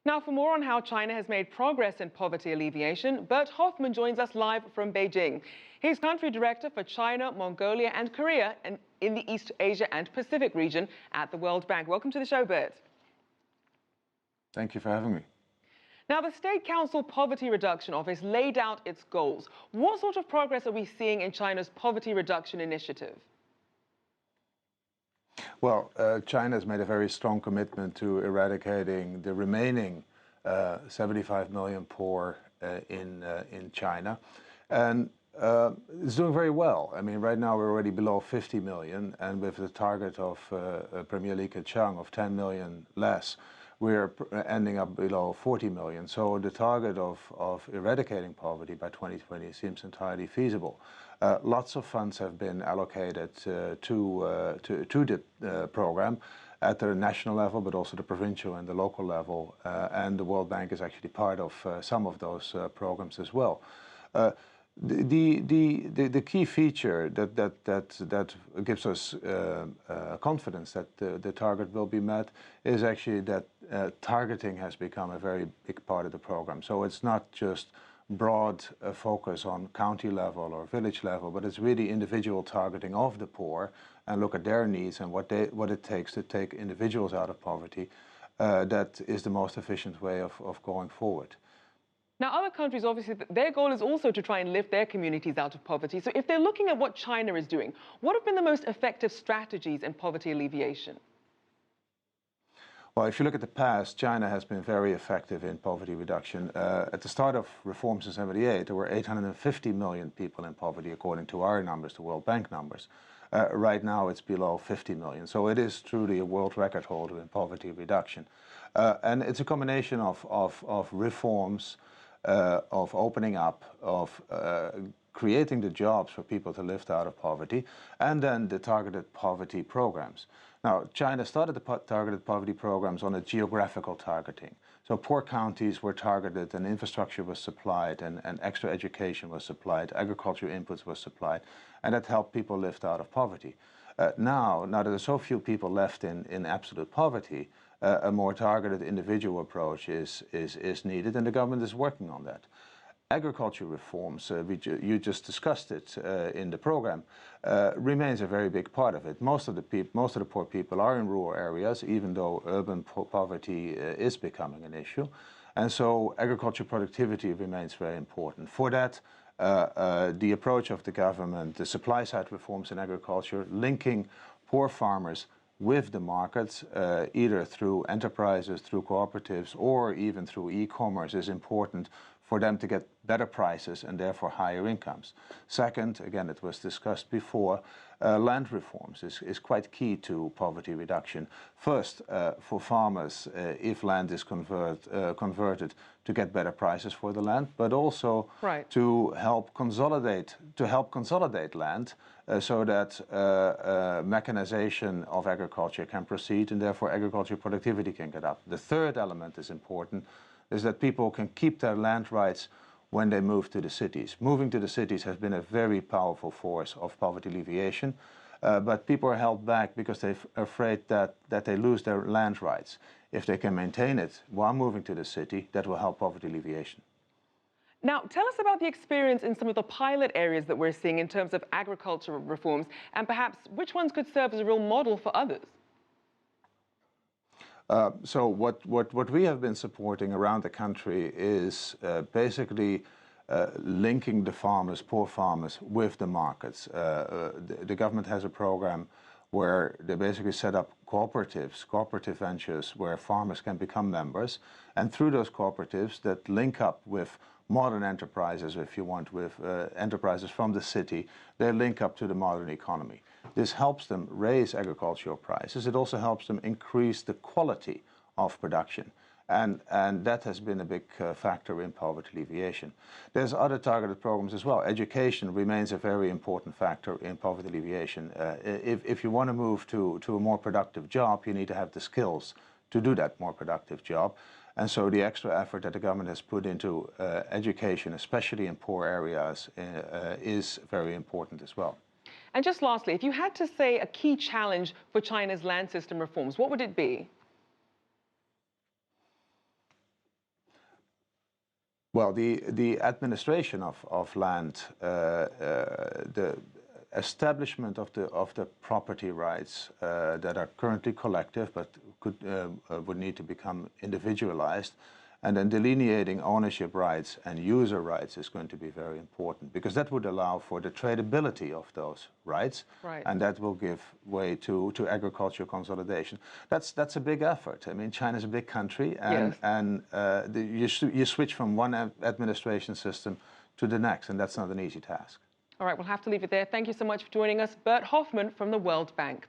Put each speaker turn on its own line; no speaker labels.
Now, for more on how China has made progress in poverty alleviation, Bert Hofman joins us live from Beijing. He's country director for China, Mongolia and Korea in the East Asia and Pacific region at the World Bank. Welcome to the show, Bert.
Thank you for having me.
Now, the State Council Poverty Reduction Office laid out its goals. What sort of progress are we seeing in China's poverty reduction initiative?
Well, China has made a very strong commitment to eradicating the remaining 75 million poor in China. And it's doing very well. I mean, right now we're already below 50 million, and with the target of Premier Li Keqiang of 10 million less, we're ending up below 40 million. So the target of eradicating poverty by 2020 seems entirely feasible. Lots of funds have been allocated to the program at the national level, but also the provincial and the local level. And the World Bank is actually part of some of those programs as well. The key feature that gives us confidence that the target will be met is actually that targeting has become a very big part of the program. So it's not just broad focus on county level or village level, but it's really individual targeting of the poor and look at their needs and what it takes to take individuals out of poverty. That is the most efficient way of going forward.
Now, other countries, obviously, their goal is also to try and lift their communities out of poverty. So if they're looking at what China is doing, what have been the most effective strategies in poverty alleviation?
Well, if you look at the past, China has been very effective in poverty reduction. At the start of reforms in '78, there were 850 million people in poverty, according to our numbers, the World Bank numbers. Right now, it's below 50 million. So it is truly a world record holder in poverty reduction. And it's a combination of reforms, of opening up, of creating the jobs for people to lift out of poverty, and then the targeted poverty programs. Now, China started the targeted poverty programs on a geographical targeting. So poor counties were targeted and infrastructure was supplied and extra education was supplied, agricultural inputs were supplied, and that helped people lift out of poverty. Now that there are so few people left in absolute poverty, a more targeted individual approach is needed, and the government is working on that. Agriculture reforms, you just discussed it in the program, remains a very big part of it. Most of the poor people are in rural areas, even though urban poverty is becoming an issue. And so agriculture productivity remains very important. For that, the approach of the government, the supply side reforms in agriculture, linking poor farmers with the markets, either through enterprises, through cooperatives, or even through e-commerce, is important for them to get better prices and therefore higher incomes. Second, again, it was discussed before, land reforms is quite key to poverty reduction. First, for farmers, if land is converted, to get better prices for the land, but also to help consolidate land so that mechanization of agriculture can proceed and therefore agriculture productivity can get up. The third element is important, is that people can keep their land rights when they move to the cities. Moving to the cities has been a very powerful force of poverty alleviation, but people are held back because they're afraid that they lose their land rights. If they can maintain it while moving to the city, that will help poverty alleviation.
Now, tell us about the experience in some of the pilot areas that we're seeing in terms of agricultural reforms, and perhaps which ones could serve as a real model for others.
So what we have been supporting around the country is basically linking the farmers, poor farmers, with the markets. The government has a program where they basically set up cooperatives, cooperative ventures, where farmers can become members. And through those cooperatives that link up with modern enterprises, if you want, with enterprises from the city, they link up to the modern economy. This helps them raise agricultural prices. It also helps them increase the quality of production. And that has been a big factor in poverty alleviation. There's other targeted programs as well. Education remains a very important factor in poverty alleviation. If you want to move to a more productive job, you need to have the skills to do that more productive job. And so the extra effort that the government has put into education, especially in poor areas, is very important as well.
And just lastly, if you had to say a key challenge for China's land system reforms, what would it be?
Well, the administration of land, the establishment of the property rights that are currently collective but would need to become individualized, and then delineating ownership rights and user rights is going to be very important, because that would allow for the tradability of those rights,
right.
and that will give way to agricultural consolidation. That's a big effort. I mean, China's a big country, and,
yes.
you switch from one administration system to the next, and that's not an easy task.
All right, we'll have to leave it there. Thank you so much for joining us, Bert Hofman from the World Bank.